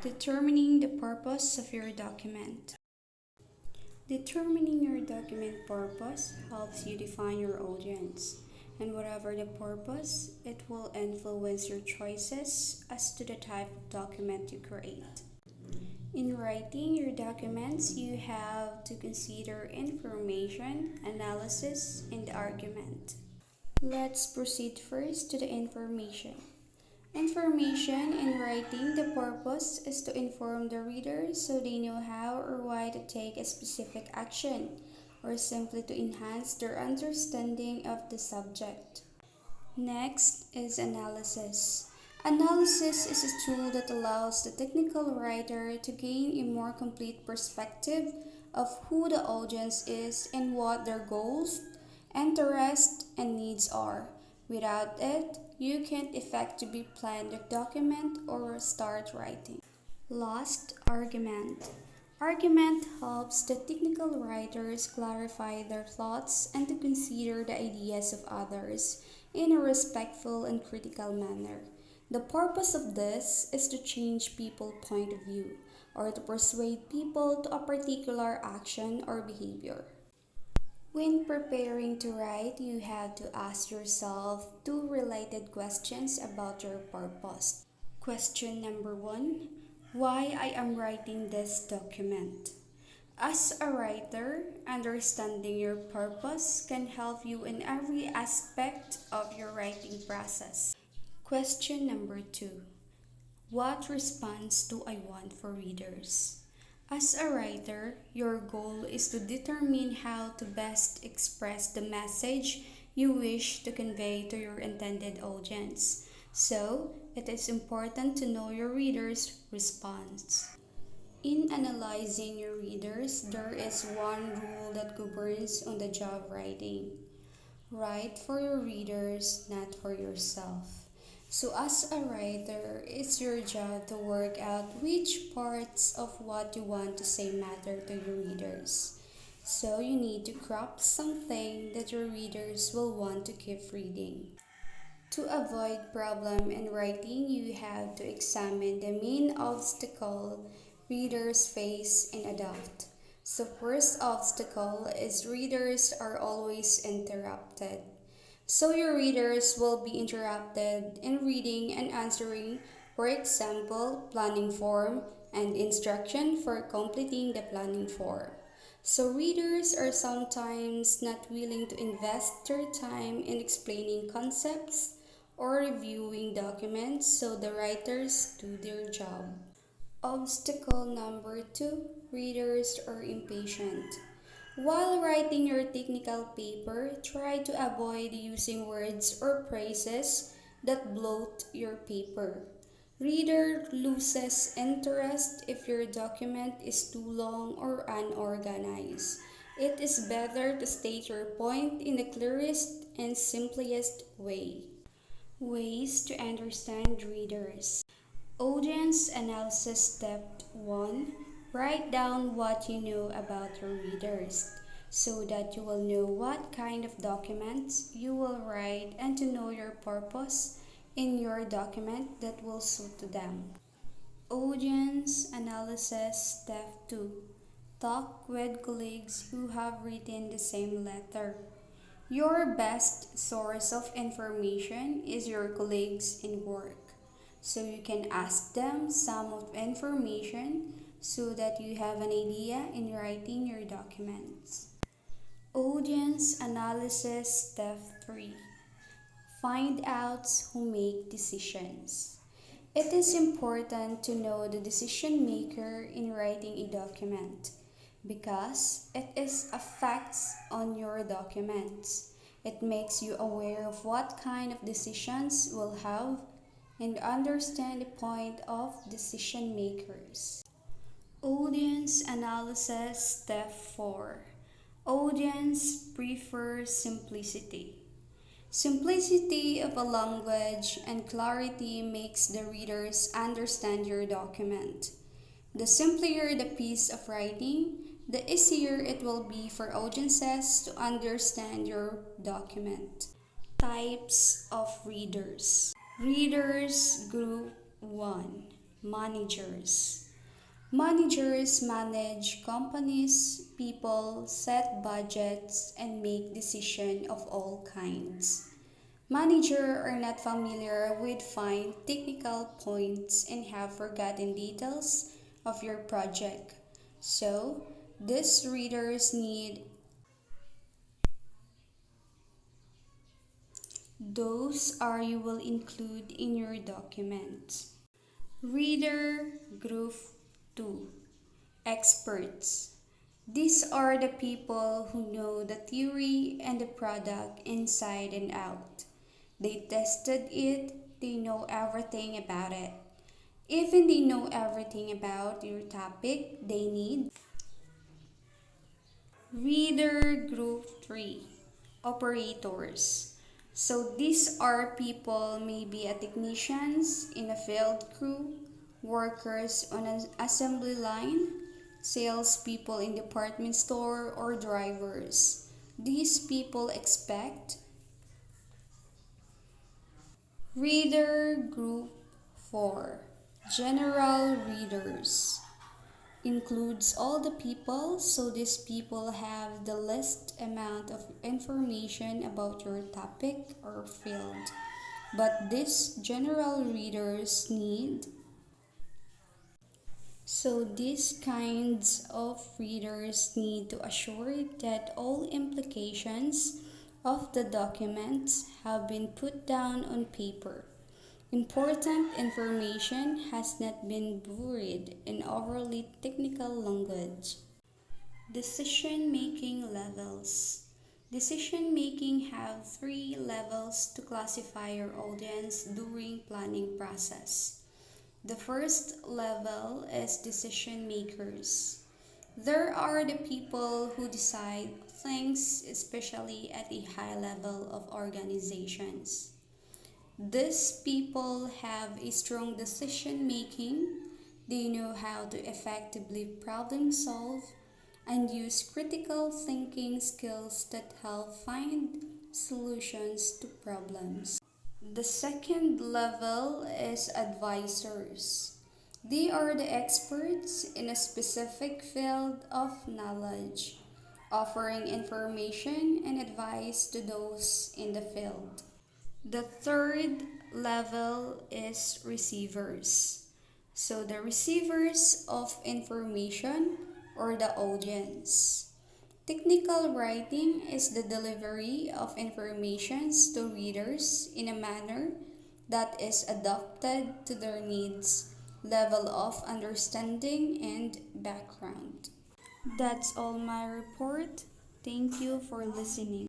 Determining the purpose of your document. Determining your document purpose helps you define your audience, and whatever the purpose, it will influence your choices as to the type of document you create. In writing your documents, you have to consider information, analysis, and argument. Let's proceed first to the information. Information in writing, the purpose is to inform the reader so they know how or why to take a specific action, or simply to enhance their understanding of the subject. Next is analysis. Analysis is a tool that allows the technical writer to gain a more complete perspective of who the audience is and what their goals, interests, and needs are. Without it, you can't effectively plan the document or start writing. Last, argument. Argument helps the technical writers clarify their thoughts and to consider the ideas of others in a respectful and critical manner. The purpose of this is to change people's point of view or to persuade people to a particular action or behavior. When preparing to write, you have to ask yourself two related questions about your purpose. Question number one, why I am writing this document. As a writer, understanding your purpose can help you in every aspect of your writing process. Question number two, what response do I want for readers? As a writer, your goal is to determine how to best express the message you wish to convey to your intended audience. So, it is important to know your reader's response. In analyzing your readers, there is one rule that governs on the job writing. Write for your readers, not for yourself. So as a writer, it's your job to work out which parts of what you want to say matter to your readers. So you need to crop something that your readers will want to keep reading. To avoid problem in writing, you have to examine the main obstacle readers face and adapt. So first obstacle is readers are always interrupted. So your readers will be interrupted in reading and answering, for example, planning form and instruction for completing the planning form. So readers are sometimes not willing to invest their time in explaining concepts or reviewing documents, so the writers do their job. Obstacle number two, readers are impatient. While writing your technical paper, try to avoid using words or phrases that bloat your paper. Reader loses interest if your document is too long or unorganized. It is better to state your point in the clearest and simplest way. Ways to understand readers. Audience analysis step 1. Write down what you know about your readers so that you will know what kind of documents you will write and to know your purpose in your document that will suit to them. Audience analysis step 2. Talk with colleagues who have written the same letter. Your best source of information is your colleagues in work. So you can ask them some of information so that you have an idea in writing your documents. Audience analysis step 3. Find out who make decisions. It is important to know the decision maker in writing a document because it affects on your documents. It makes you aware of what kind of decisions will have and understand the point of decision makers. Audience analysis step 4. Audience prefers simplicity. Simplicity of a language and clarity makes the readers understand your document. The simpler the piece of writing, the easier it will be for audiences to understand your document. Types of readers. Readers Group 1. Managers. Managers manage companies, people, set budgets, and make decisions of all kinds. Managers are not familiar with fine technical points and have forgotten details of your project. So, these readers need those are you will include in your document. Reader Group 2. Experts. These are the people who know the theory and the product inside and out. They tested it, they know everything about it. Even they know everything about your topic, they need Reader Group 3. Operators. So these are people, maybe a technicians in a field crew, workers on an assembly line, salespeople in department store, or drivers. These people expect Reader Group 4. General readers includes all the people, so these people have the least amount of information about your topic or field. But these general readers need so these kinds of readers need to assure that all implications of the documents have been put down on paper. Important information has not been buried in overly technical language. Decision-making levels. Decision-making have three levels to classify your audience during planning process. The first level is decision makers. There are the people who decide things, especially at a high level of organizations. These people have a strong decision making. They know how to effectively problem solve and use critical thinking skills that help find solutions to problems. The second level is advisors. They are the experts in a specific field of knowledge, offering information and advice to those in the field. The third level is receivers. So, the receivers of information or the audience. Technical writing is the delivery of information to readers in a manner that is adapted to their needs, level of understanding, and background. That's all my report. Thank you for listening.